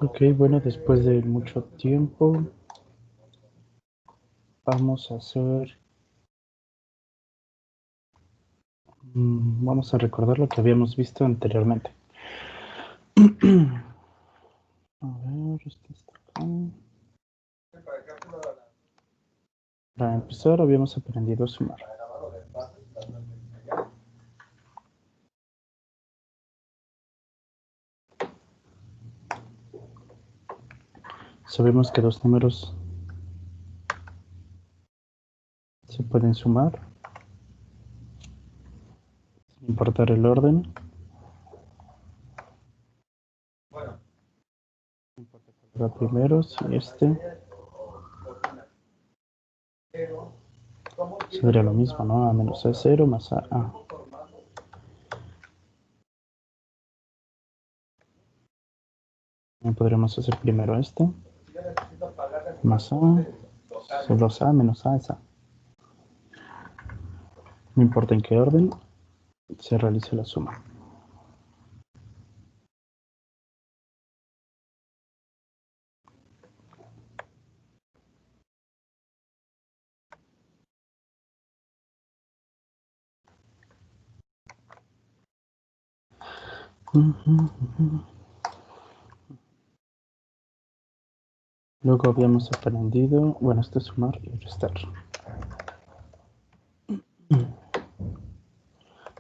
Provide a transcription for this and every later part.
Ok, bueno, después de mucho tiempo, vamos a hacer... vamos a recordar lo que habíamos visto anteriormente. A ver, este está acá. Para empezar, habíamos aprendido a sumar. Sabemos que dos números se pueden sumar, sin importar el orden. No importa cuál era primero, si sería lo mismo, ¿no? A menos A0 más A. También podríamos hacer primero más A, solo A menos A es A. No importa en qué orden se realice la suma. Luego habíamos aprendido, bueno, esto es sumar y restar.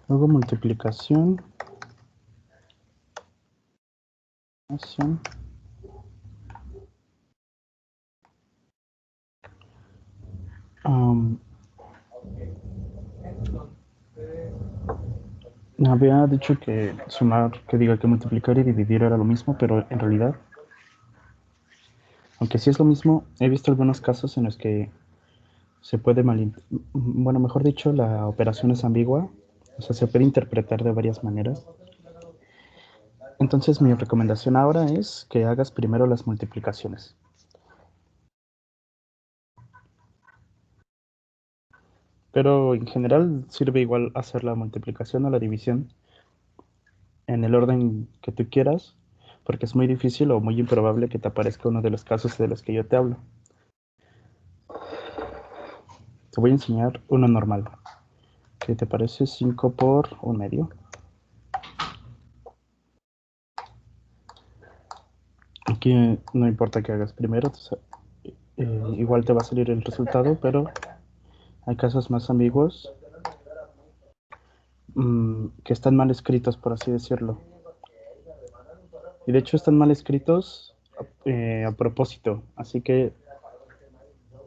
Luego multiplicación. Había dicho que sumar, que diga que multiplicar y dividir era lo mismo, pero en realidad, aunque sí es lo mismo, he visto algunos casos en los que se puede bueno, mejor dicho, la operación es ambigua, o sea, se puede interpretar de varias maneras. Entonces mi recomendación ahora es que hagas primero las multiplicaciones. Pero en general sirve igual hacer la multiplicación o la división en el orden que tú quieras, porque es muy difícil o muy improbable que te aparezca uno de los casos de los que yo te hablo. Te voy a enseñar uno normal. ¿Qué te parece? 5 por 1/2. Aquí no importa que hagas primero, igual te va a salir el resultado, pero hay casos más ambiguos que están mal escritos, por así decirlo. Y de hecho están mal escritos a propósito, así que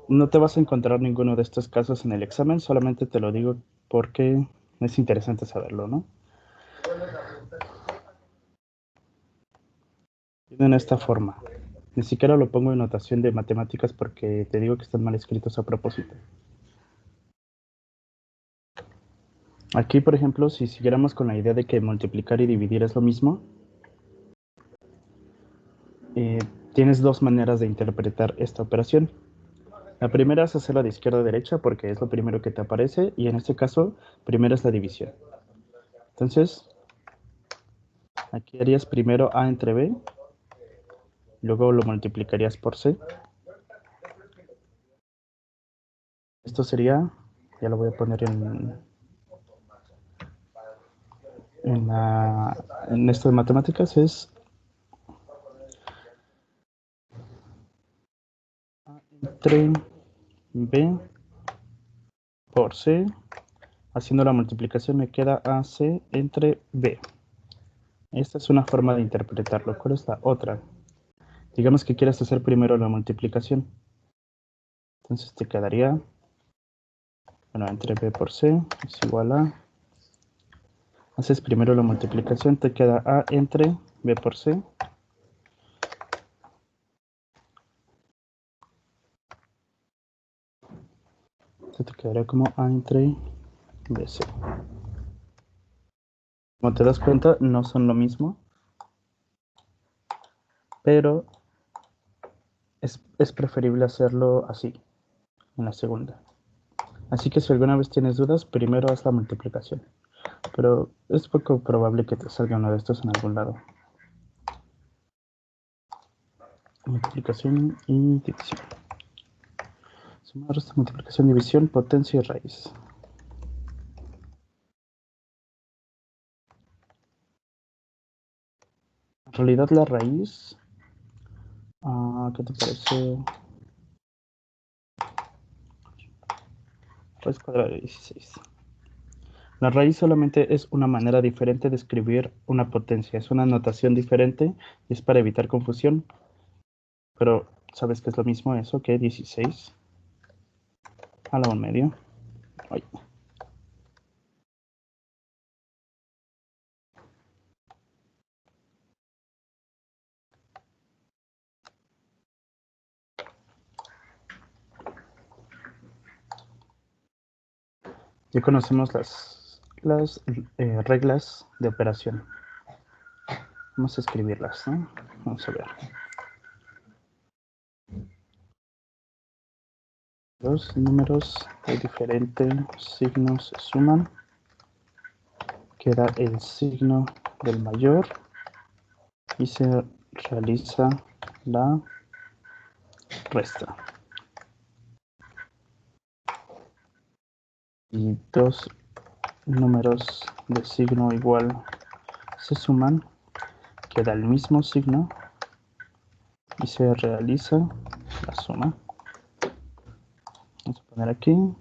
no te vas a encontrar ninguno de estos casos en el examen, solamente te lo digo porque es interesante saberlo, ¿no? Tienen esta forma. Ni siquiera lo pongo en notación de matemáticas porque te digo que están mal escritos a propósito. Aquí, por ejemplo, si siguiéramos con la idea de que multiplicar y dividir es lo mismo, tienes dos maneras de interpretar esta operación. La primera es hacerla de izquierda a derecha porque es lo primero que te aparece y en este caso, primero es la división. Entonces, aquí harías primero A entre B, luego lo multiplicarías por C. Esto sería, ya lo voy a poner en esto de matemáticas, es A entre B por C. Haciendo la multiplicación me queda AC entre B. Esta es una forma de interpretarlo. ¿Cuál es la otra? Digamos que quieres hacer primero la multiplicación. Entonces te quedaría, bueno, entre B por C es igual a... Haces primero la multiplicación, te queda A entre B por C. Esto te quedaría como A entre BC. Como te das cuenta, no son lo mismo, pero es preferible hacerlo así, en la segunda. Así que si alguna vez tienes dudas, primero haz la multiplicación. pero es poco probable que te salga uno de estos en algún lado. Multiplicación y división. Suma, resta, multiplicación, división, potencia y raíz. En realidad la raíz, ¿qué te parece? Raíz cuadrada de 16. La raíz solamente es una manera diferente de escribir una potencia. Es una notación diferente y es para evitar confusión. Pero, ¿sabes qué es lo mismo eso que 16 a la 1/2? Ay. Ya conocemos las reglas de operación. Vamos a escribirlas, ¿no? Vamos a ver. Dos números de diferentes signos se suman. Queda el signo del mayor y se realiza la resta. Y dos números de signo igual se suman, queda el mismo signo y se realiza la suma. Vamos a poner aquí un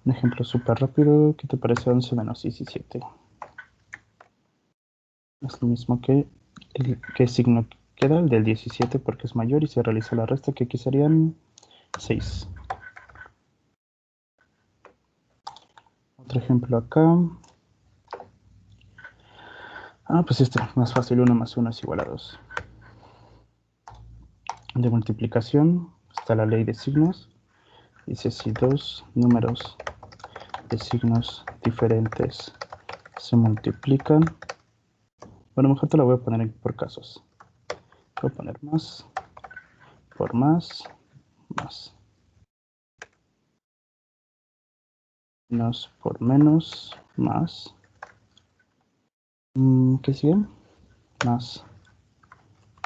ejemplo súper rápido. ¿Qué te parece 11 menos 17? Es lo mismo que ¿qué signo queda? El del 17 porque es mayor y se realiza la resta, que aquí serían 6. Otro ejemplo acá. Pues este, más fácil, 1 más 1 es igual a 2. De multiplicación está la ley de signos. Dice si dos números de signos diferentes se multiplican. Bueno, mejor te lo voy a poner por casos. Voy a poner más por más, menos por menos, más. ¿Qué sigue? Más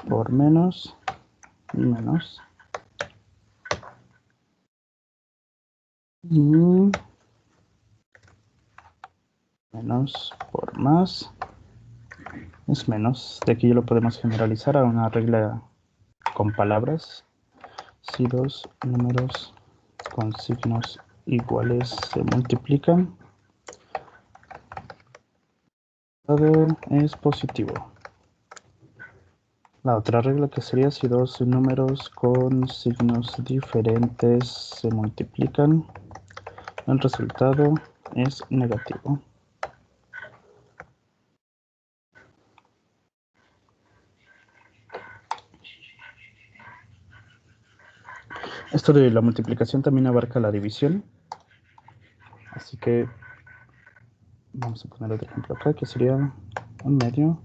por menos, menos. Y menos por más es menos. De aquí ya lo podemos generalizar a una regla con palabras. Si dos números con signos iguales se multiplican, todo es positivo. La otra regla que sería si dos números con signos diferentes se multiplican, el resultado es negativo. Esto de la multiplicación también abarca la división, así que vamos a poner otro ejemplo acá, que sería 1/2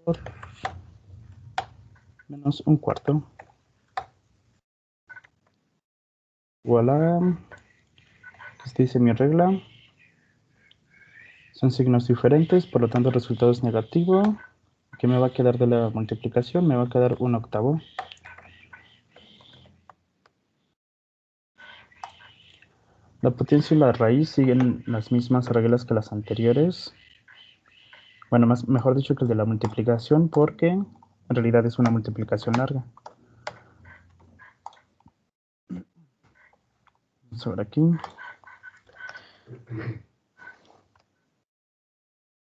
por menos 1/4 igual a, ¿qué dice mi regla? Son signos diferentes, por lo tanto el resultado es negativo. ¿Qué me va a quedar de la multiplicación? Me va a quedar 1/8. La potencia y la raíz siguen las mismas reglas que las anteriores. Bueno, mejor dicho que el de la multiplicación, porque en realidad es una multiplicación larga. Vamos a ver aquí.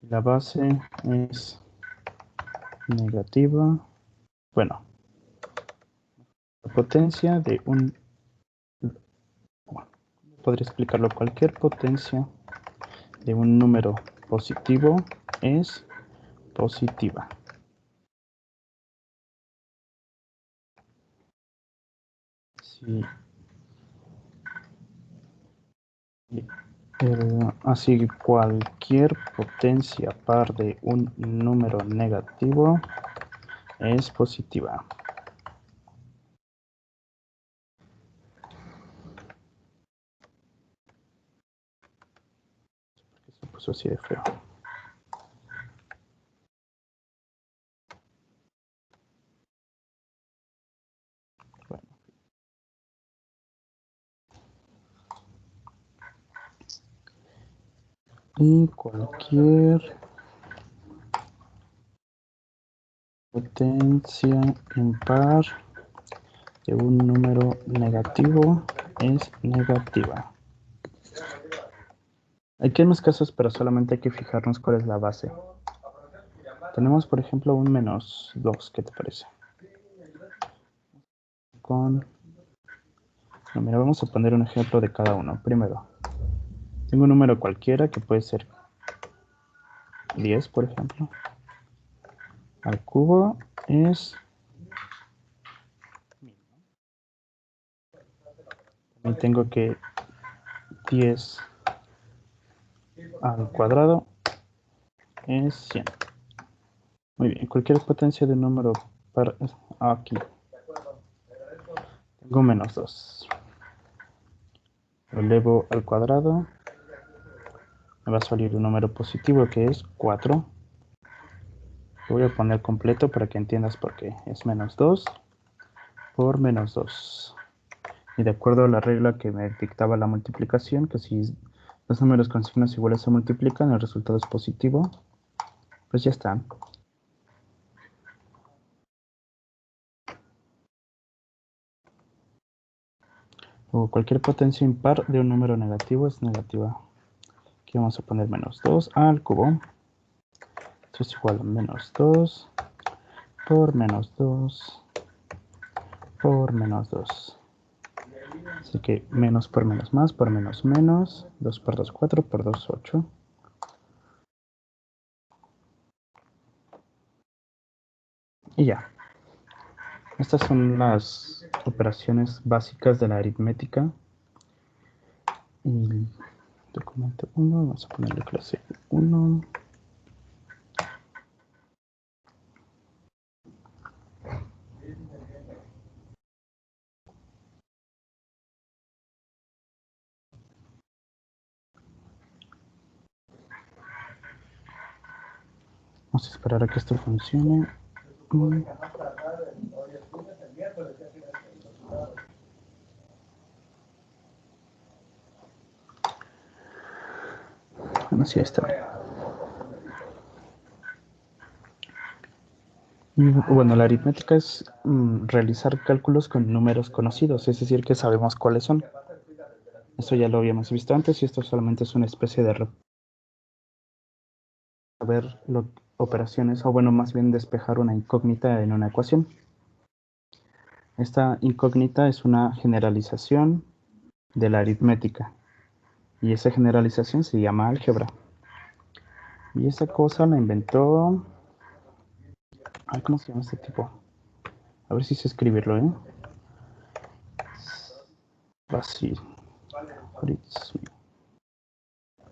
La base es negativa. Bueno, la potencia de un... Bueno, podría explicarlo. Cualquier potencia de un número positivo es positiva. Si así cualquier potencia par de un número negativo es positiva. puso así de feo. Bueno. Y cualquier potencia impar de un número negativo es negativa. Aquí hay más casos, pero solamente hay que fijarnos cuál es la base. Tenemos, por ejemplo, un menos 2, ¿qué te parece? Mira, vamos a poner un ejemplo de cada uno. Primero, tengo un número cualquiera que puede ser 10, por ejemplo. Al cubo es... También tengo que 10 al cuadrado es 100. Muy bien, cualquier potencia de un número para aquí. Tengo menos 2. Lo elevo al cuadrado. Me va a salir un número positivo que es 4. Lo voy a poner completo para que entiendas por qué. Es menos 2 por menos 2. Y de acuerdo a la regla que me dictaba la multiplicación, que si los números con signos iguales se multiplican, el resultado es positivo, pues ya está. O cualquier potencia impar de un número negativo es negativa. Aquí vamos a poner menos 2 al cubo. Esto es igual a menos 2 por menos 2 por menos 2. Así que menos por menos más por menos menos. 2 por 2, 4 por 2, 8. Y ya. Estas son las operaciones básicas de la aritmética. Y documento 1, vamos a ponerle clase 1. Vamos a esperar a que esto funcione. Bueno, sí, está bien. Y bueno, la aritmética es realizar cálculos con números conocidos, es decir, que sabemos cuáles son. Esto ya lo habíamos visto antes y esto solamente es una especie de saber operaciones, o bueno, más bien despejar una incógnita en una ecuación. Esta incógnita es una generalización de la aritmética y esa generalización se llama álgebra. Y esa cosa la inventó... Ay, ¿cómo se llama este tipo? A ver si sé escribirlo, ¿eh? Así.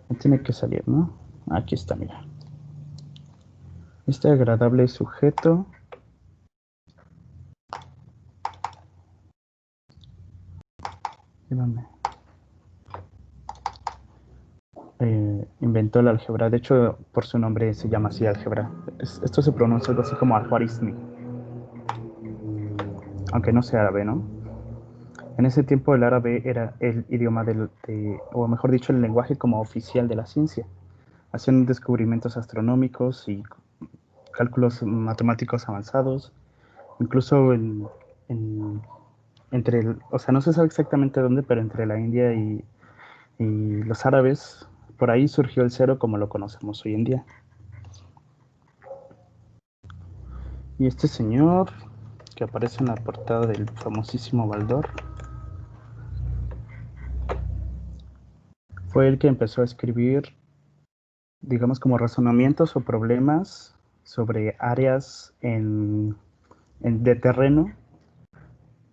No tiene que salir, ¿no? Aquí está, mira. Este agradable sujeto inventó la álgebra. De hecho, por su nombre se llama así álgebra. Esto se pronuncia algo así como al-Khwarizmi, aunque no sea árabe, ¿no? En ese tiempo el árabe era el idioma o mejor dicho, el lenguaje como oficial de la ciencia. Hacían descubrimientos astronómicos y cálculos matemáticos avanzados, incluso o sea, no se sabe exactamente dónde, pero entre la India y los árabes, por ahí surgió el cero como lo conocemos hoy en día. Y este señor, que aparece en la portada del famosísimo Baldor, fue el que empezó a escribir, digamos, como razonamientos o problemas sobre áreas de terreno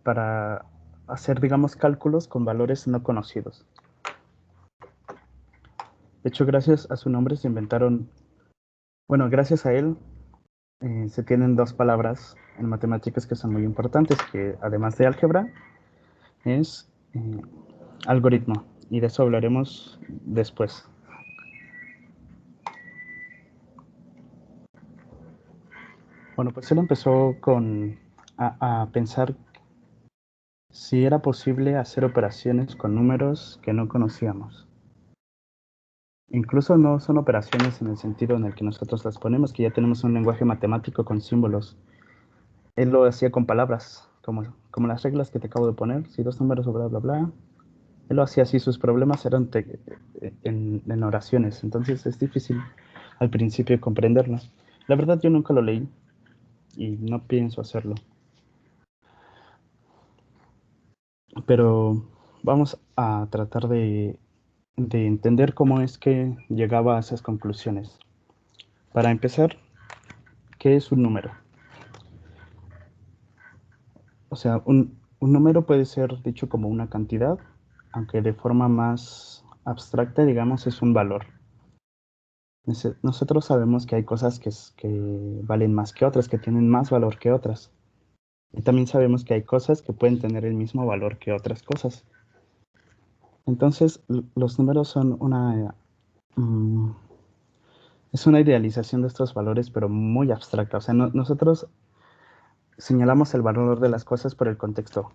para hacer, digamos, cálculos con valores no conocidos. De hecho, gracias a su nombre se inventaron, bueno, gracias a él se tienen dos palabras en matemáticas que son muy importantes, que además de álgebra es algoritmo, y de eso hablaremos después. Bueno, pues él empezó a pensar si era posible hacer operaciones con números que no conocíamos. Incluso no son operaciones en el sentido en el que nosotros las ponemos, que ya tenemos un lenguaje matemático con símbolos. Él lo hacía con palabras, como las reglas que te acabo de poner, si dos números o bla, bla, bla. Él lo hacía así, sus problemas eran en oraciones, entonces es difícil al principio comprenderlo. La verdad yo nunca lo leí y no pienso hacerlo. Pero vamos a tratar de entender cómo es que llegaba a esas conclusiones. Para empezar, ¿qué es un número? O sea, un número puede ser dicho como una cantidad, aunque de forma más abstracta, digamos, es un valor. Nosotros sabemos que hay cosas que valen más que otras, que tienen más valor que otras. Y también sabemos que hay cosas que pueden tener el mismo valor que otras cosas. Entonces, los números son es una idealización de estos valores, pero muy abstracta. O sea, nosotros señalamos el valor de las cosas por el contexto,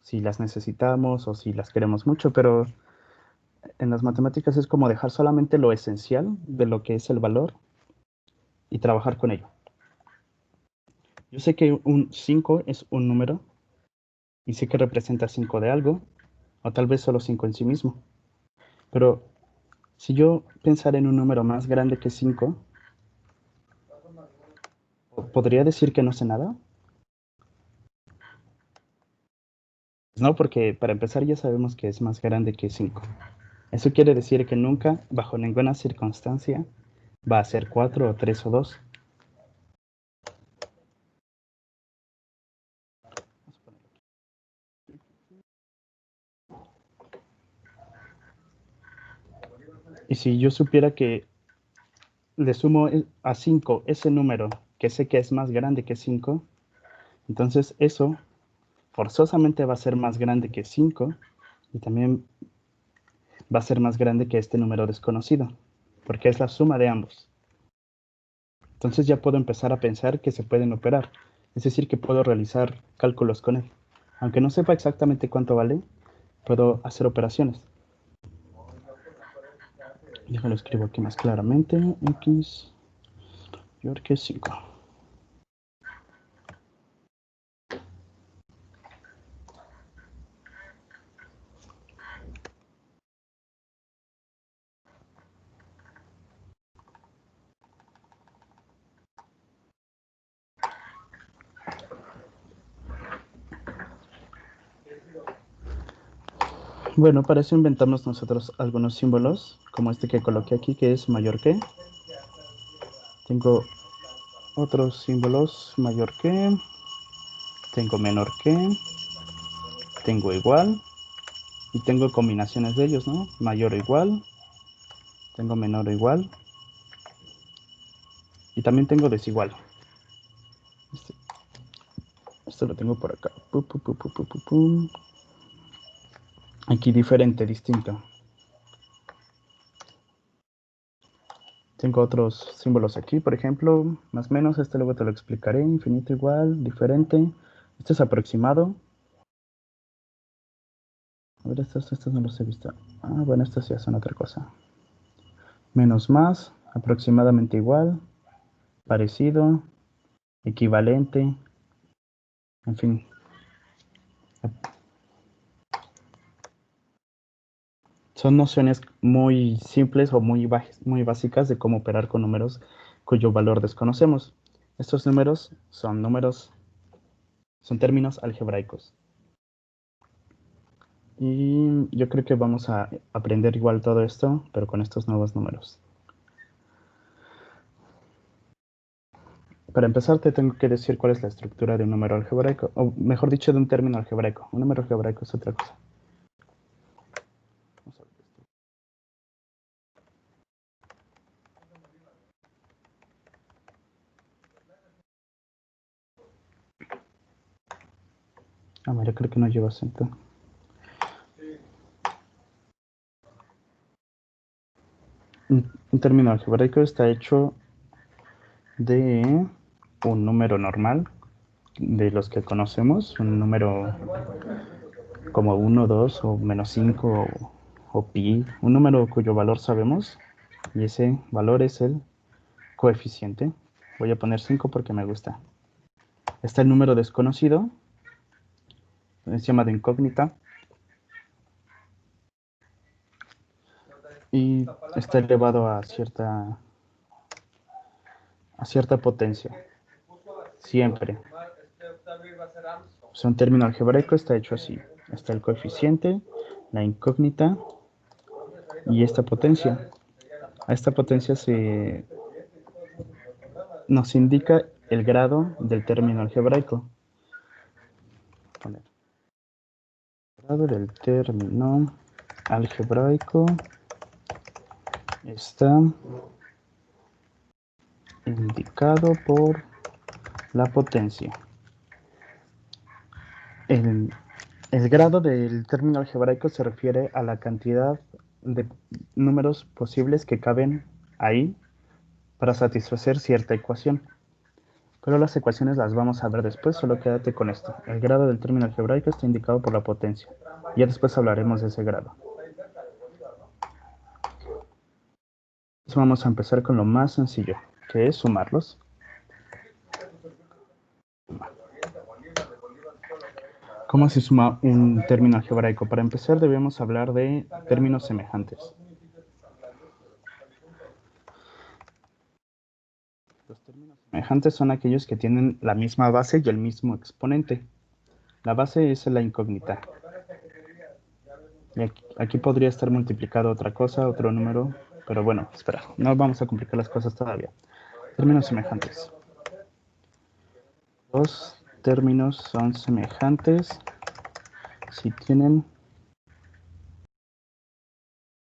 si las necesitamos o si las queremos mucho, pero en las matemáticas es como dejar solamente lo esencial de lo que es el valor y trabajar con ello. Yo sé que un 5 es un número y sé que representa 5 de algo, o tal vez solo 5 en sí mismo. Pero si yo pensara en un número más grande que 5, ¿podría decir que no sé nada? No, porque para empezar ya sabemos que es más grande que 5. Eso quiere decir que nunca, bajo ninguna circunstancia, va a ser 4 o 3 o 2. Y si yo supiera que le sumo a 5 ese número que sé que es más grande que 5, entonces eso forzosamente va a ser más grande que 5 y también va a ser más grande que este número desconocido, porque es la suma de ambos. Entonces ya puedo empezar a pensar que se pueden operar, es decir, que puedo realizar cálculos con él. Aunque no sepa exactamente cuánto vale, puedo hacer operaciones. Déjalo escribo aquí más claramente. X mayor que 5. Bueno, para eso inventamos nosotros algunos símbolos, como este que coloqué aquí, que es mayor que. Tengo otros símbolos, mayor que, tengo menor que, tengo igual, y tengo combinaciones de ellos, ¿no? Mayor o igual, tengo menor o igual, y también tengo desigual. Este, esto lo tengo por acá. Aquí diferente, distinto. Tengo otros símbolos aquí, por ejemplo, más o menos, este luego te lo explicaré, infinito igual, diferente. Este es aproximado. A ver, estos no los he visto. Ah, bueno, estos ya son otra cosa. Menos más, aproximadamente igual, parecido, equivalente, en fin. Son nociones muy simples o muy básicas de cómo operar con números cuyo valor desconocemos. Estos son términos algebraicos. Y yo creo que vamos a aprender igual todo esto, pero con estos nuevos números. Para empezar, te tengo que decir cuál es la estructura de un número algebraico, o mejor dicho, de un término algebraico. Un número algebraico es otra cosa. Ah, mira, creo que no lleva acento. Un término algebraico está hecho de un número normal de los que conocemos, un número como 1, 2 o menos 5 o pi, un número cuyo valor sabemos, y ese valor es el coeficiente. Voy a poner 5 porque me gusta. Está el número desconocido, es llamado incógnita, y está elevado a cierta potencia, siempre. O sea, un término algebraico está hecho así. Está el coeficiente, la incógnita y esta potencia. A esta potencia nos indica el grado del término algebraico. El grado del término algebraico está indicado por la potencia. El grado del término algebraico se refiere a la cantidad de números posibles que caben ahí para satisfacer cierta ecuación. Pero las ecuaciones las vamos a ver después, solo quédate con esto. El grado del término algebraico está indicado por la potencia. Ya después hablaremos de ese grado. Entonces vamos a empezar con lo más sencillo, que es sumarlos. ¿Cómo se suma un término algebraico? Para empezar debemos hablar de términos semejantes. Los términos semejantes son aquellos que tienen la misma base y el mismo exponente. La base es la incógnita. Y aquí podría estar multiplicado otra cosa, otro número, pero bueno, espera, no vamos a complicar las cosas todavía. Términos semejantes. Los términos son semejantes si tienen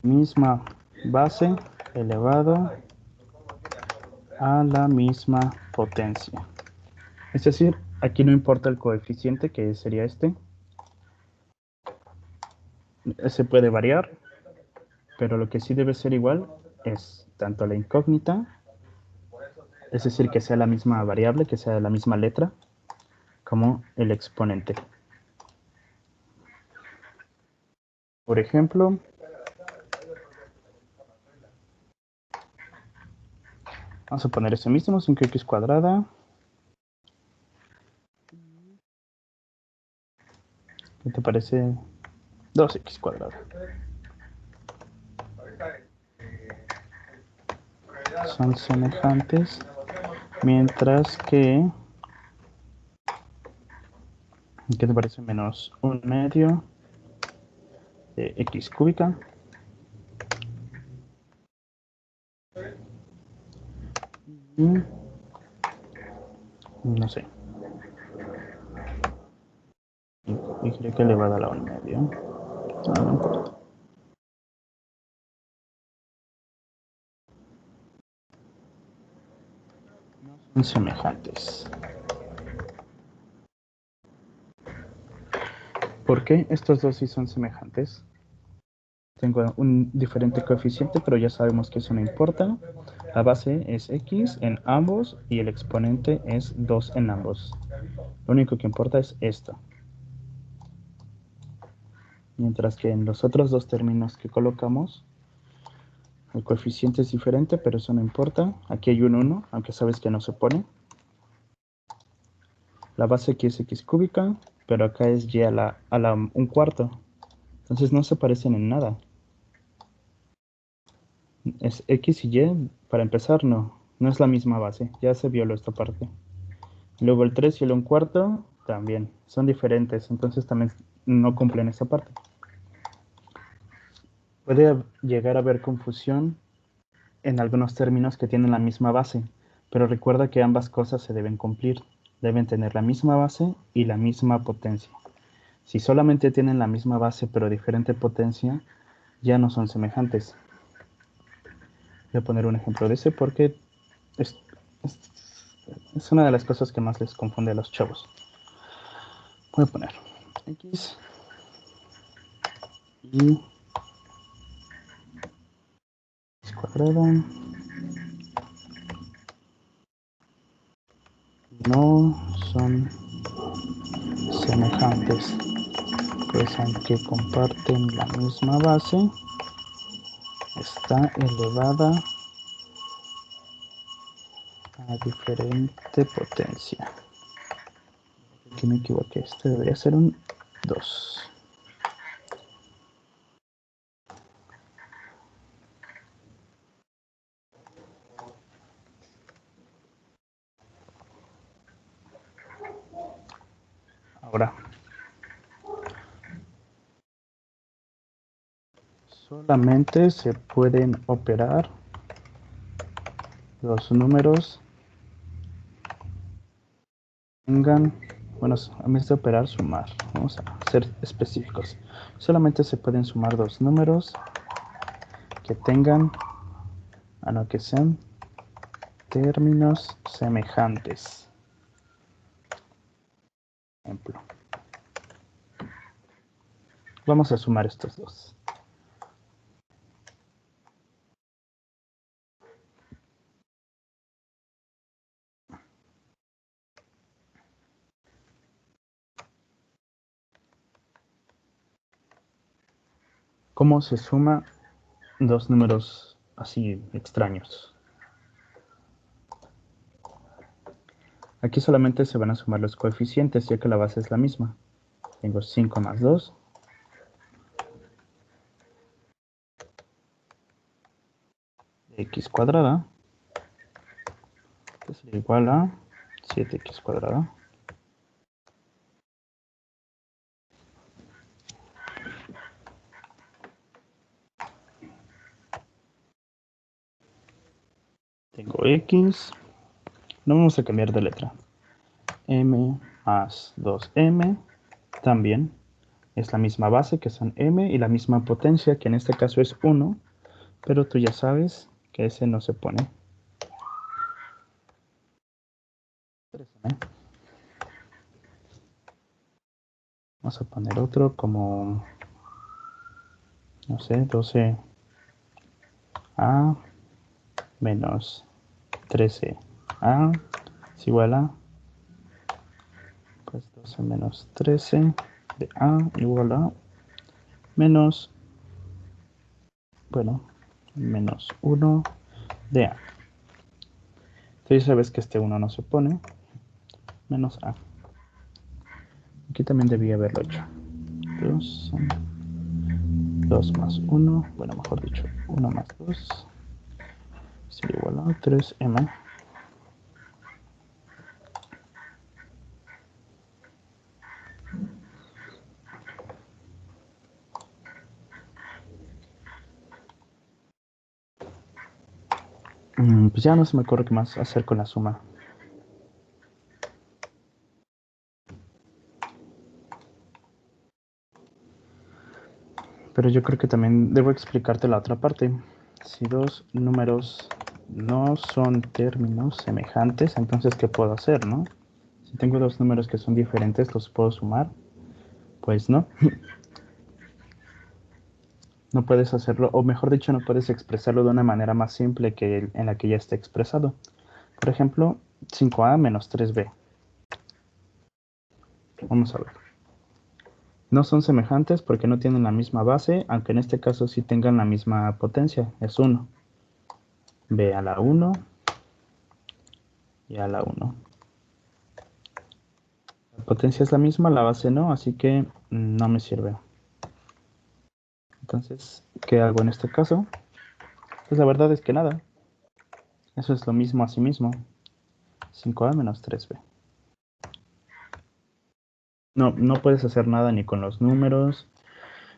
misma base elevado a la misma potencia. Es decir, aquí no importa el coeficiente, que sería este. Se puede variar, pero lo que sí debe ser igual es tanto la incógnita, es decir, que sea la misma variable, que sea la misma letra, como el exponente. Por ejemplo, vamos a poner ese mismo, 5x cuadrada. ¿Qué te parece? 2x cuadrada. Son semejantes, mientras que, ¿qué te parece? Menos 1/2 de x cúbica. Y, no sé, y creo que elevada a la 1/2. No importa. Son semejantes. ¿Por qué estos dos sí son semejantes? Tengo un diferente coeficiente, pero ya sabemos que eso no importa. La base es x en ambos y el exponente es 2 en ambos. Lo único que importa es esto. Mientras que en los otros dos términos que colocamos, el coeficiente es diferente, pero eso no importa. Aquí hay un 1, aunque sabes que no se pone. La base aquí es x cúbica, pero acá es y a la 1/4. Entonces no se parecen en nada. Es x y y, para empezar, no es la misma base. Ya se violó esta parte. Luego el 3 y el 1/4 también son diferentes, entonces también no cumplen esa parte. Puede llegar a haber confusión en algunos términos que tienen la misma base, pero recuerda que ambas cosas se deben cumplir. Deben tener la misma base y la misma potencia. Si solamente tienen la misma base pero diferente potencia, ya no son semejantes. Voy a poner un ejemplo de ese porque es una de las cosas que más les confunde a los chavos. Voy a poner x y x cuadrada no son semejantes, pues aunque comparten la misma base, está elevada a diferente potencia. Aquí me equivoqué, este debería ser un 2. Ahora, solamente se pueden operar los números tengan, bueno, en vez de operar, sumar. Vamos a ser específicos. Solamente se pueden sumar dos números que tengan, que sean términos semejantes. Ejemplo. Vamos a sumar estos dos. ¿Cómo se suma dos números así extraños? Aquí solamente se van a sumar los coeficientes, ya que la base es la misma. Tengo 5 más 2. X cuadrada. Es igual a 7x cuadrada. Tengo x. No vamos a cambiar de letra. M más 2m. También es la misma base, que son m, y la misma potencia, que en este caso es 1. Pero tú ya sabes que ese no se pone. 3m. Vamos a poner otro como, no sé, 12a menos 13a es igual a, pues 12 menos 13 de a igual a menos, bueno, menos 1 de a. Entonces sabes que este 1 no se pone, menos a. Aquí también debía haberlo hecho. 2 más 1, bueno, mejor dicho, 1 más 2 sería igual a 3m. Pues ya no se me ocurre qué más hacer con la suma. Pero yo creo que también debo explicarte la otra parte. Si dos números no son términos semejantes, entonces ¿qué puedo hacer, no? Si tengo dos números que son diferentes, ¿los puedo sumar? Pues no. No puedes hacerlo, o mejor dicho, no puedes expresarlo de una manera más simple que en la que ya está expresado. Por ejemplo, 5a menos 3b. Vamos a ver. No son semejantes porque no tienen la misma base, aunque en este caso sí tengan la misma potencia, es 1. b a la 1 y a la 1. La potencia es la misma, la base no, así que no me sirve. Entonces, ¿qué hago en este caso? Pues la verdad es que nada. Eso es lo mismo a sí mismo. 5a menos 3b. No puedes hacer nada ni con los números,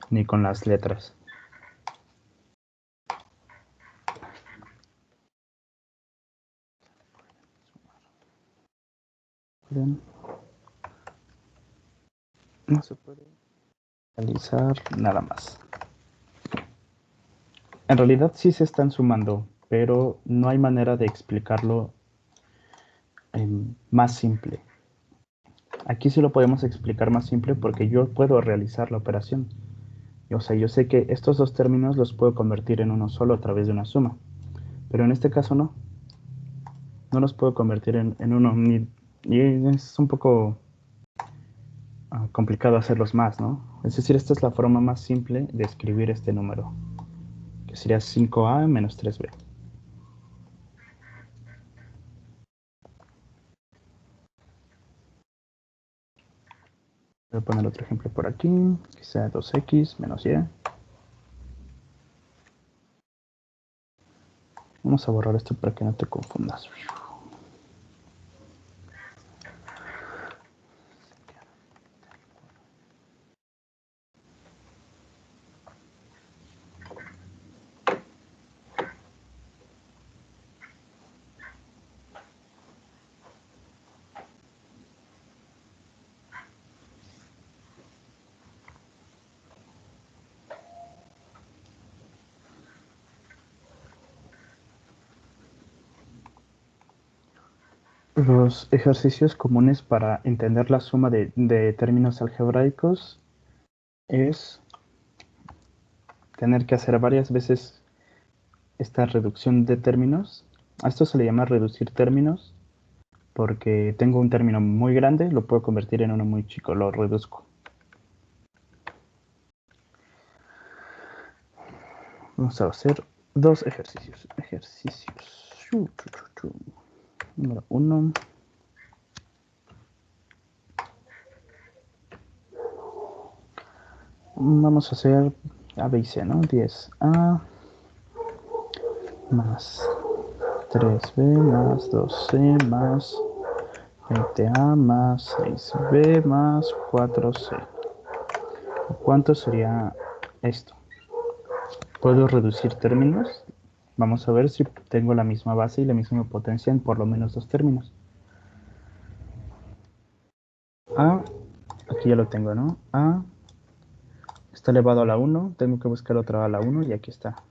ni con las letras. Bien. No se puede realizar nada más. En realidad sí se están sumando, pero no hay manera de explicarlo más simple. Aquí sí lo podemos explicar más simple porque yo puedo realizar la operación. O sea, yo sé que estos dos términos los puedo convertir en uno solo a través de una suma. Pero en este caso no. No los puedo convertir en uno. Y es un poco complicado hacerlos más, ¿no? Es decir, esta es la forma más simple de escribir este número, que sería 5a menos 3b. Voy a poner otro ejemplo por aquí, que sea 2x menos y. Vamos a borrar esto para que no te confundas. Los ejercicios comunes para entender la suma de términos algebraicos es tener que hacer varias veces esta reducción de términos. A esto se le llama reducir términos porque tengo un término muy grande, lo puedo convertir en uno muy chico, lo reduzco. Vamos a hacer dos ejercicios. Número 1. Vamos a hacer A, B y C, ¿no? 10A más 3B más 2C más 20A más 6B más 4C. ¿Cuánto sería esto? ¿Puedo reducir términos? Vamos a ver si tengo la misma base y la misma potencia en por lo menos dos términos. A, aquí ya lo tengo, ¿no? A está elevado a la 1, tengo que buscar otra a la 1 y aquí está.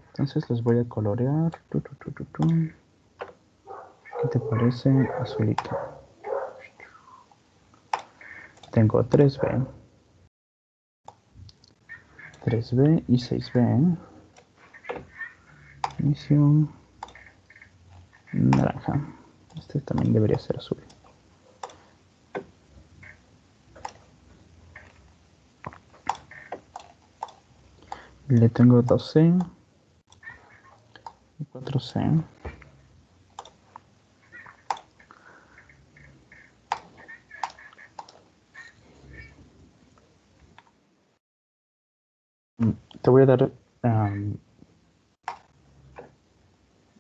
Entonces los voy a colorear. ¿Qué te parece? Azulito. Tengo 3B, 3B y 6B. Inicio naranja. Este también debería ser azul. Le tengo 2C y 4C. Te voy a dar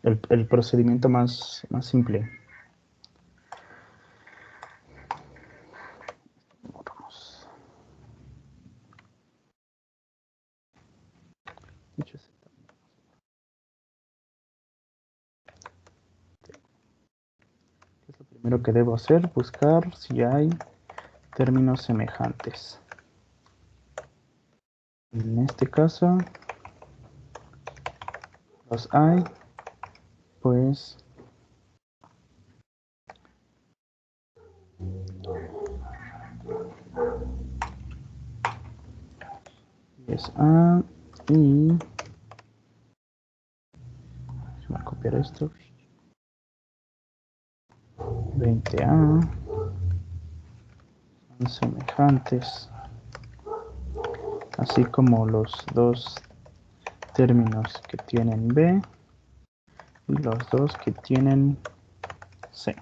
el procedimiento más simple. Lo primero que debo hacer, buscar si hay términos semejantes. En este caso, los hay, pues es A y voy a copiar esto. 20A son semejantes, así como los dos términos que tienen B y los dos que tienen C.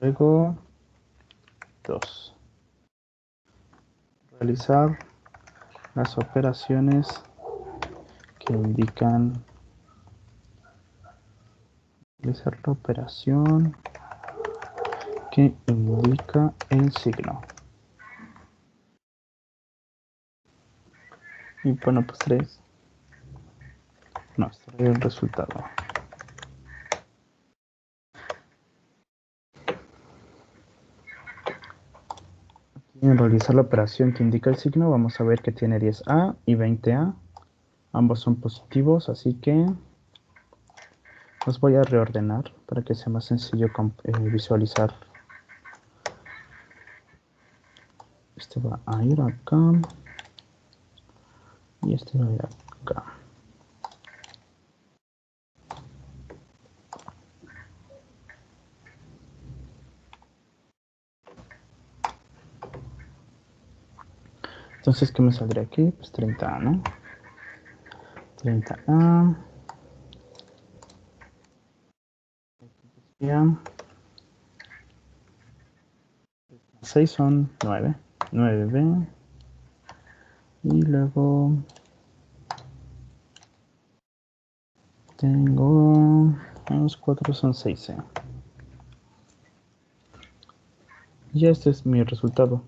Luego 2. Realizar las operaciones que indican realizar la operación que indica el signo. Y bueno, pues 3. No, este es el resultado. En realizar la operación que indica el signo, vamos a ver que tiene 10A y 20A. Ambos son positivos, así que los voy a reordenar para que sea más sencillo visualizar. Este va a ir acá y este va a ir acá. Entonces, ¿qué me saldría aquí? Pues 30A, ¿no? 30A. Ya. 6 son 9. 9B. Y luego tengo los 4 son 6C. Y este es mi resultado.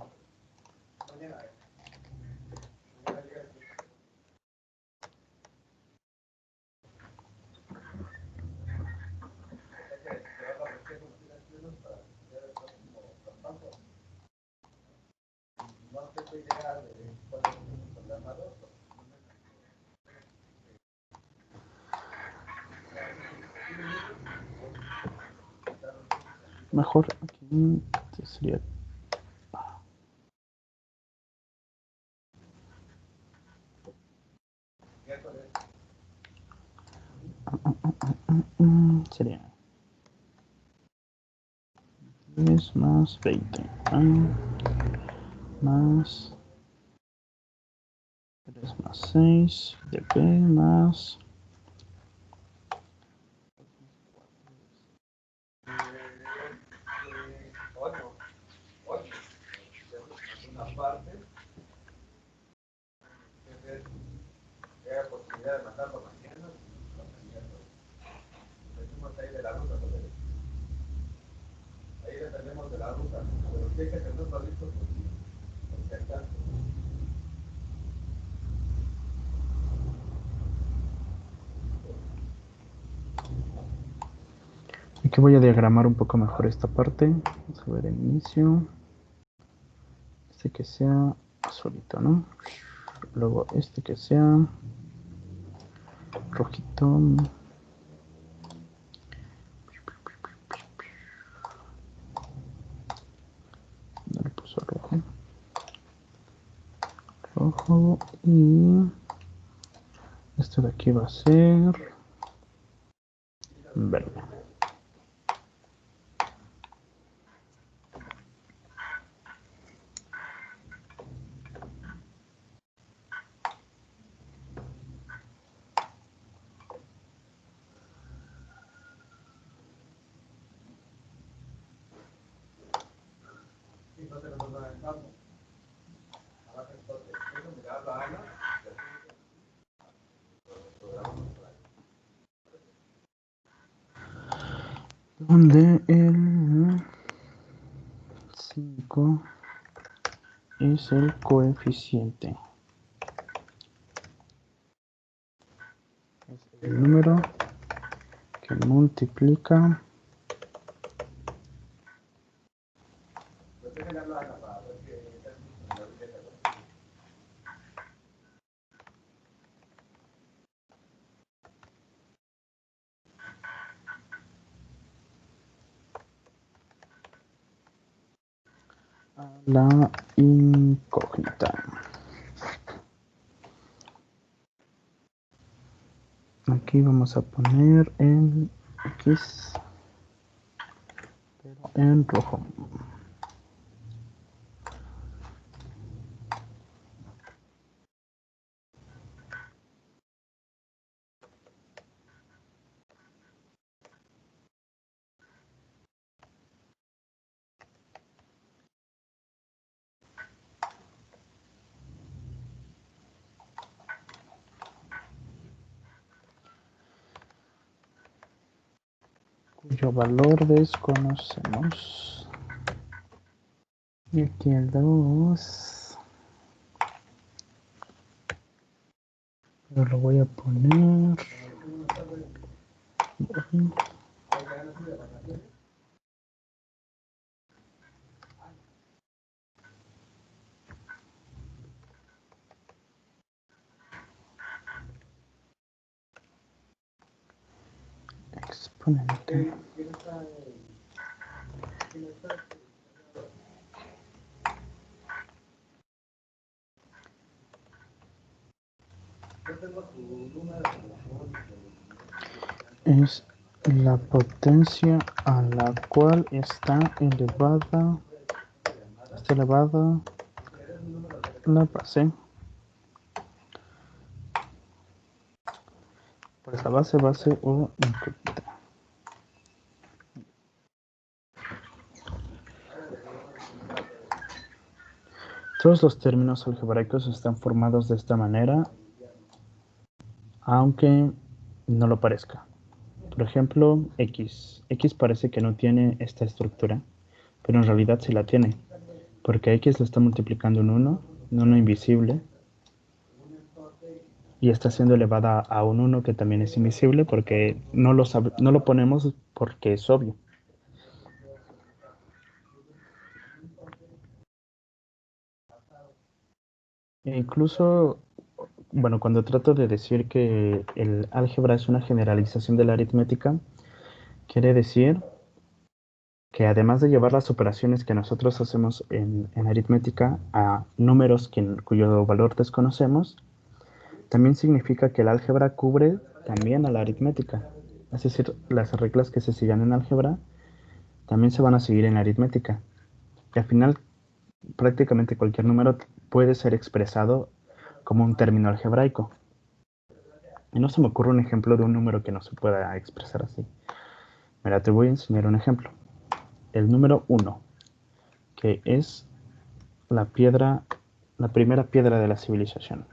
Mejor aquí sería sería 10 más 20 más 3 más 6 de P más aquí voy a diagramar un poco mejor esta parte. Vamos a ver el inicio. Este que sea azulito, ¿no? Luego este que sea rojito. No le puso rojo. Rojo y este de aquí va a ser verde. Donde el 5 es el coeficiente. Es el número que multiplica a la incógnita. Aquí vamos a poner el X, pero en rojo. Cuyo valor desconocemos. Y aquí el 2. Pero lo voy a poner. Exponente. Es la potencia a la cual está elevada la base. Pues la base o incógnita. Todos los términos algebraicos están formados de esta manera, aunque no lo parezca. Por ejemplo, X. X parece que no tiene esta estructura, pero en realidad sí la tiene, porque X lo está multiplicando un 1 invisible, y está siendo elevada a un 1 que también es invisible, porque no lo ponemos porque es obvio. E incluso, bueno, cuando trato de decir que el álgebra es una generalización de la aritmética, quiere decir que además de llevar las operaciones que nosotros hacemos en aritmética a números cuyo valor desconocemos, también significa que el álgebra cubre también a la aritmética. Es decir, las reglas que se sigan en álgebra también se van a seguir en aritmética. Y al final, prácticamente cualquier número puede ser expresado como un término algebraico. Y no se me ocurre un ejemplo de un número que no se pueda expresar así. Mira, te voy a enseñar un ejemplo. El número 1, que es la primera piedra de la civilización.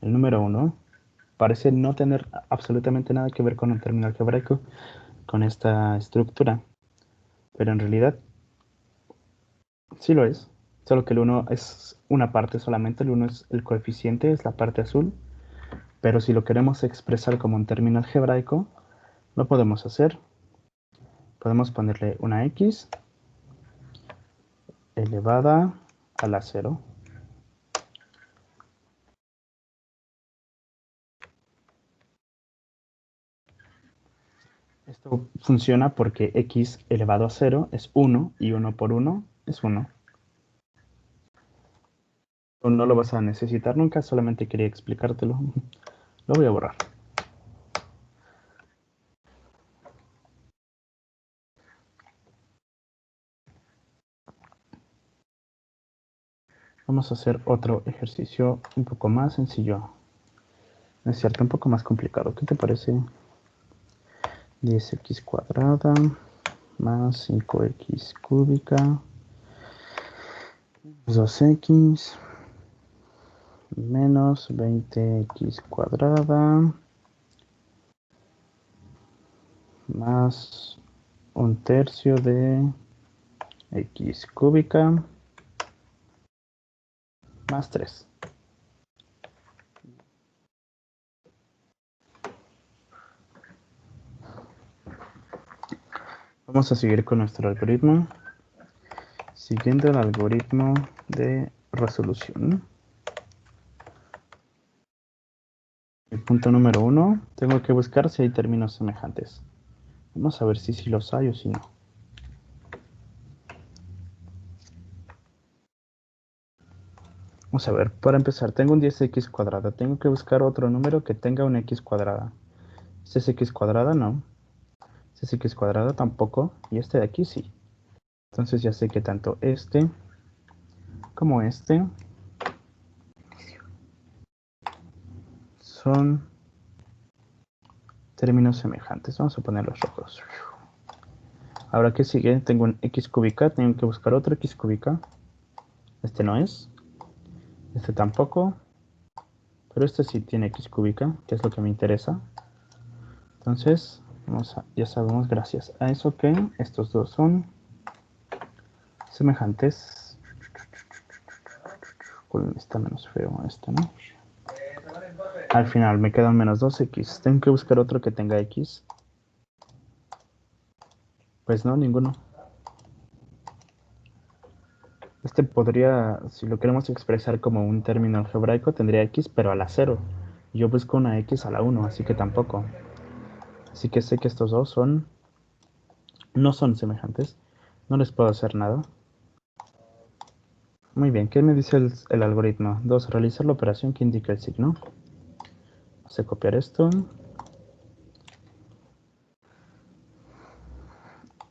El número 1 parece no tener absolutamente nada que ver con el término algebraico, con esta estructura, pero en realidad sí lo es, solo que el 1 es una parte solamente, el 1 es el coeficiente, es la parte azul, pero si lo queremos expresar como un término algebraico, lo podemos hacer. Podemos ponerle una x elevada a la 0. Esto funciona porque x elevado a 0 es 1 y 1 por 1 es 1. No lo vas a necesitar nunca, solamente quería explicártelo. Lo voy a borrar. Vamos a hacer otro ejercicio un poco más sencillo. Es cierto, un poco más complicado. ¿Qué te parece? 10x cuadrada más 5x cúbica 2x menos 20x cuadrada más un tercio de x cúbica más 3. Vamos a seguir con nuestro algoritmo. Siguiendo el algoritmo de resolución. El punto número 1, tengo que buscar si hay términos semejantes. Vamos a ver si los hay o si no. Vamos a ver, para empezar, tengo un 10x cuadrada. Tengo que buscar otro número que tenga una x cuadrada. ¿Este es x cuadrada? No. ¿Este es x cuadrada? Tampoco. Y este de aquí sí. Entonces ya sé que tanto este como este son términos semejantes. Vamos a poner los rojos. Ahora, ¿qué sigue? Tengo un x cúbica. Tengo que buscar otro x cúbica. Este no es. Este tampoco. Pero este sí tiene x cúbica, que es lo que me interesa. Entonces, ya sabemos gracias a eso que estos dos son semejantes. Está menos feo este, ¿no? Al final me quedan menos 2x. Tengo que buscar otro que tenga x. Pues no, ninguno. Este podría, si lo queremos expresar como un término algebraico, tendría x, pero a la 0. Yo busco una x a la 1, así que tampoco. Así que sé que estos dos no son semejantes. No les puedo hacer nada. Muy bien, ¿qué me dice el algoritmo? 2. Realizar la operación que indica el signo. Vamos a copiar esto.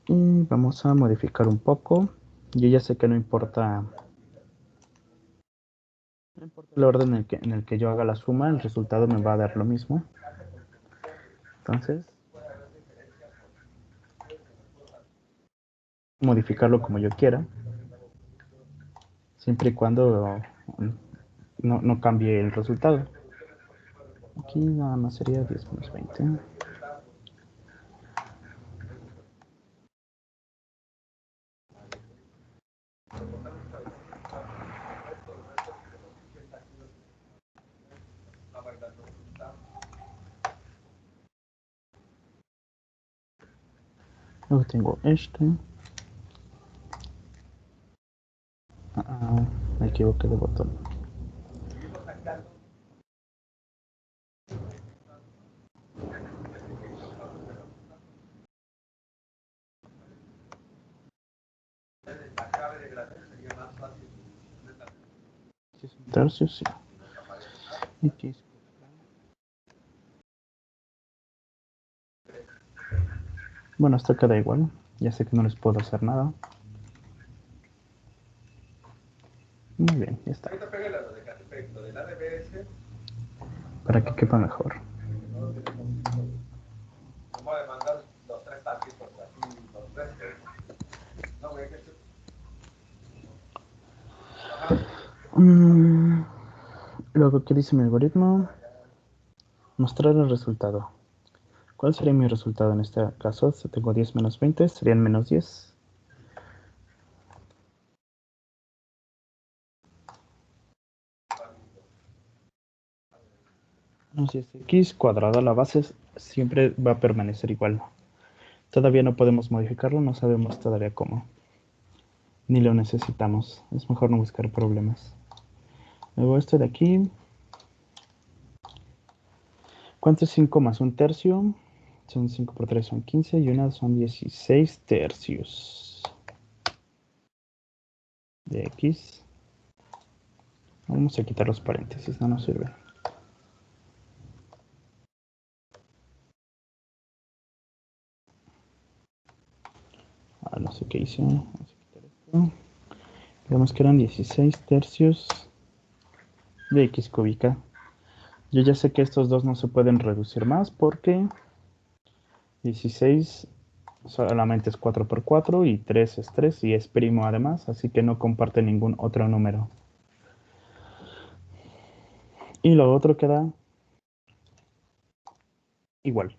Y vamos a modificar un poco. Yo ya sé que no importa No importa el orden en el que yo haga la suma, el resultado me va a dar lo mismo. Entonces, modificarlo como yo quiera, siempre y cuando no cambie el resultado. Aquí nada más sería 10 menos 20. Luego tengo este. Me equivoqué de botón. Tercios, sí. X. Bueno, esto queda igual. Ya sé que no les puedo hacer nada. Muy bien, ya está. Para que quepa mejor. Luego, ¿qué dice mi algoritmo? Mostrar el resultado. ¿Cuál sería mi resultado en este caso? Si tengo 10 menos 20, serían menos 10. Menos 10x cuadrado a la base siempre va a permanecer igual. Todavía no podemos modificarlo, no sabemos todavía cómo. Ni lo necesitamos. Es mejor no buscar problemas. Luego esto de aquí. ¿Cuánto es 5 más un tercio? Son 5 por 3 son 15 y una son 16 tercios. De x. Vamos a quitar los paréntesis, no nos sirve. No sé qué hice. Vamos a quitar esto. Vemos que eran 16 tercios de x cúbica. Yo ya sé que estos dos no se pueden reducir más porque 16 solamente es 4 por 4 y 3 es 3 y es primo además, así que no comparte ningún otro número. Y lo otro queda igual.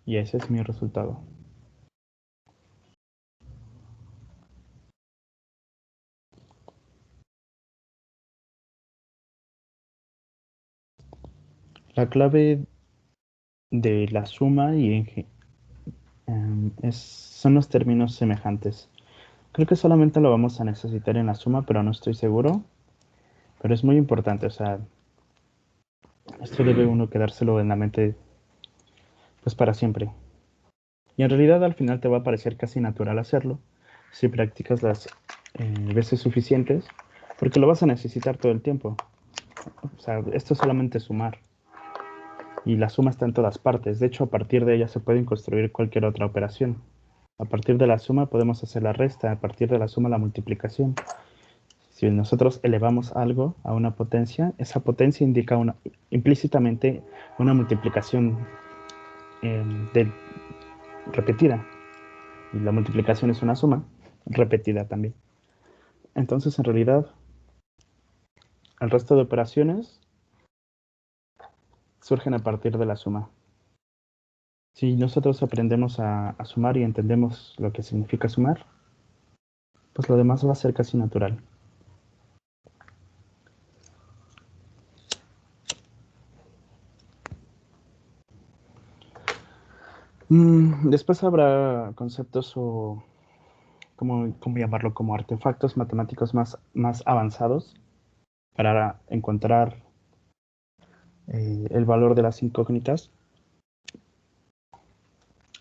Y ese es mi resultado. La clave de la suma son los términos semejantes. Creo que solamente lo vamos a necesitar en la suma, pero no estoy seguro. Pero es muy importante, o sea, esto debe uno quedárselo en la mente pues para siempre. Y en realidad al final te va a parecer casi natural hacerlo si practicas las veces suficientes, porque lo vas a necesitar todo el tiempo. O sea, esto es solamente sumar. Y la suma está en todas partes. De hecho, a partir de ella se pueden construir cualquier otra operación. A partir de la suma podemos hacer la resta, a partir de la suma la multiplicación. Si nosotros elevamos algo a una potencia, esa potencia indica implícitamente una multiplicación repetida. Y la multiplicación es una suma repetida también. Entonces, en realidad, el resto de operaciones surgen a partir de la suma. Si nosotros aprendemos a sumar y entendemos lo que significa sumar, pues lo demás va a ser casi natural. Después habrá conceptos o, ¿cómo llamarlo? Como artefactos matemáticos más avanzados para encontrar el valor de las incógnitas.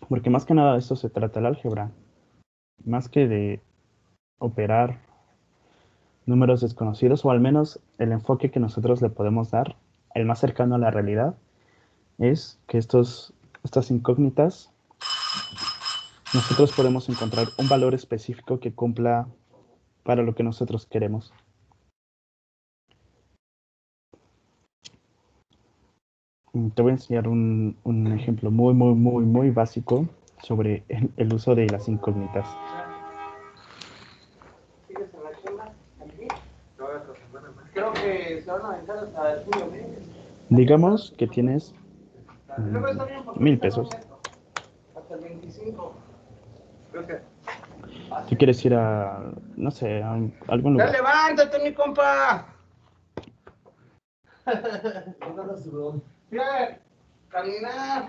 Porque más que nada de esto se trata el álgebra. Más que de operar números desconocidos, o al menos el enfoque que nosotros le podemos dar, el más cercano a la realidad, es que estas incógnitas, nosotros podemos encontrar un valor específico que cumpla para lo que nosotros queremos. Te voy a enseñar un ejemplo muy básico sobre el uso de las incógnitas. ¿Sigues en la chamba? ¿Aquí? No, otra semana más. Creo que se van a aventar hasta el julio, ¿eh? Digamos que tienes Luego está bien porque 1000 ahorita no pesos. meto. Hasta el 25. Creo que. Tú quieres ir a, no sé, a algún ¡Ya lugar. levántate, mi compa! Mira, caminar.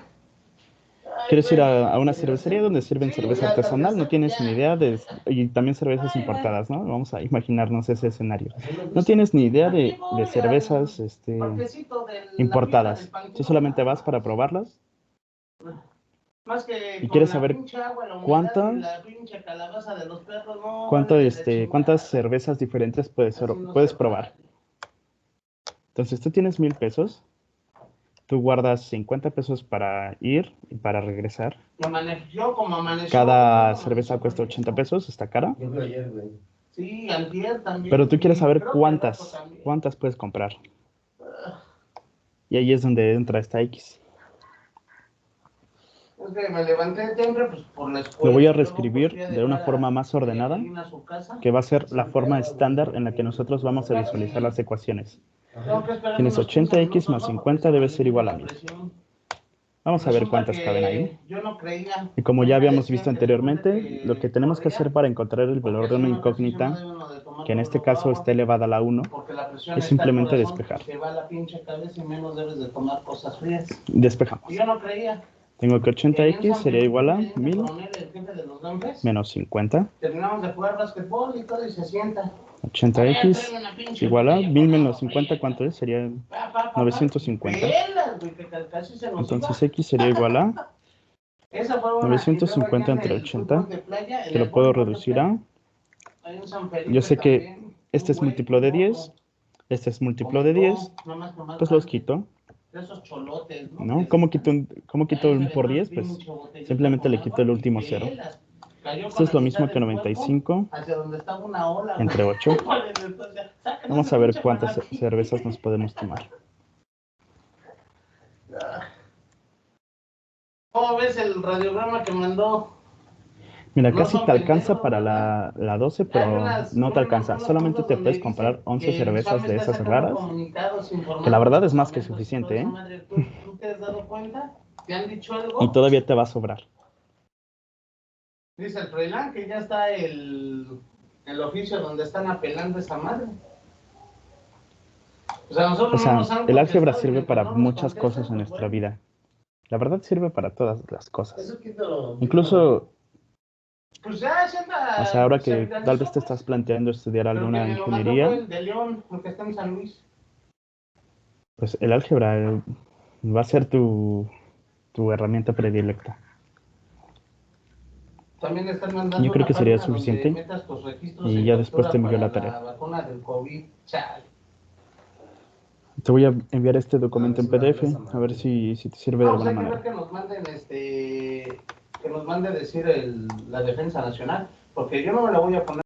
Quieres ir a una cervecería donde sirven Sí, cerveza ya artesanal, no tienes ni idea de, y también cervezas importadas, ¿no? Vamos a imaginarnos ese escenario. No tienes ni idea de cervezas parquecito de la pista del importadas. Tú panteón. solamente vas para probarlas Más que y con quieres la saber pinche agua, la humedad y cuánta, la pinche calabaza de los perros, no, cuánto, vale de la cuántas chingada. cervezas diferentes puedes, Así no puedes se probar. vale. Entonces tú tienes 1000 pesos, tú guardas 50 pesos para ir y para regresar. Yo como amaneció. Cada cerveza cuesta 80 pesos, está cara. Yo fui ayer, güey. Sí, antier también. Pero tú quieres saber Creo que al rato también. cuántas puedes comprar. Y ahí es donde entra esta X. Es que me levanté siempre pues, por la escuela. Lo voy a Luego, pues, reescribir fui a de una dejar forma más ordenada, Evelina a su casa. que va a ser la forma estándar en la que nosotros vamos a visualizar las ecuaciones. Tengo que esperar Tienes unos 15 80x minutos, más ¿no? 50 debe ser igual a 1000. Vamos a ver Resulta cuántas caben ahí. que yo no creía. Y como A mí ya me habíamos decían visto que se cuenta anteriormente, lo que tenemos que corría, hacer para encontrar el porque valor de hace una un ejercicio no incógnita, debe uno de tomar que en este doble caso agua, esté elevada a la 1, porque la presión es está al simplemente corazón, despejar. que va a la pinche cabeza y menos debes de tomar cosas frías. Despejamos. Y yo no creía. Tengo que Y ahí en 80x San sería Felipe, igual a Teniente 1000 Coronel, el jefe de los Lanfes, menos 50. terminamos de jugar basquetbol y todo y se sienta. A ver, 80x tráeme una es pinche igual a botella 1000 con menos agua 50, fría. ¿cuánto es? Sería Pa, 950. Velas, güey, que casi se nos iba. Entonces X sería igual a Esa fue una. Y luego allá 950 en entre el 80, fútbol de playa, en que el lo puedo voleibol de reducir playa, a... ahí en San Yo Felipe sé que también, este un es güey, múltiplo un de 10, mozo, este es múltiplo de como 10, yo, nada más que más pues los grande, quito, de esos cholotes, ¿no? ¿no? Que ¿Cómo quito ahí se 1 por aventó el 10? Pues pinche botellita simplemente con le quito agua el y último 0. velas. Cayó Esto con es la lo mitad mismo que del cuerpo 95 hacia donde estaba una ola, güey. entre 8. Sáquenle Vamos ese a ver pinche cuántas manaquí. cervezas nos podemos tomar. ¿Cómo ves el radiograma que mandó? Mira, No casi son te alcanza pendejos, para ¿verdad? la 12, Hay pero no te alcanza. unos Solamente puntos te donde puedes comprar dice 11 que el SUAM cervezas de está esas sacando raras, comunicados que la informando verdad es más que campamentos y toda suficiente, esa ¿eh? madre. ¿Tú te has dado cuenta? ¿Te han dicho Y algo? todavía te va a sobrar. Dice el Froilán que ya está el oficio donde están apelando esa madre. O sea, O nosotros no sea, nos han el álgebra contestado y sirve mientras para no nos muchas cosas contesten, en pues nuestra bueno. vida. La verdad sirve para todas las cosas. Eso quítalo. Incluso, Pues ya se o sea, ahora que tal vez viralizó, te pues. estás planteando estudiar Pero alguna quien me lo mandó fue ingeniería, el de León, el que está en San Luis. pues el álgebra va a ser tu herramienta predilecta. También están Yo mandando creo una que sería página donde suficiente metas tus registros y en ya después te captura envío para la la tarea. vacuna del COVID. Chale. Te voy a enviar este documento en PDF, a ver si te sirve de No, pues alguna hay que ver manera. que nos manden que nos mande decir la defensa nacional, porque yo no me la voy a poner.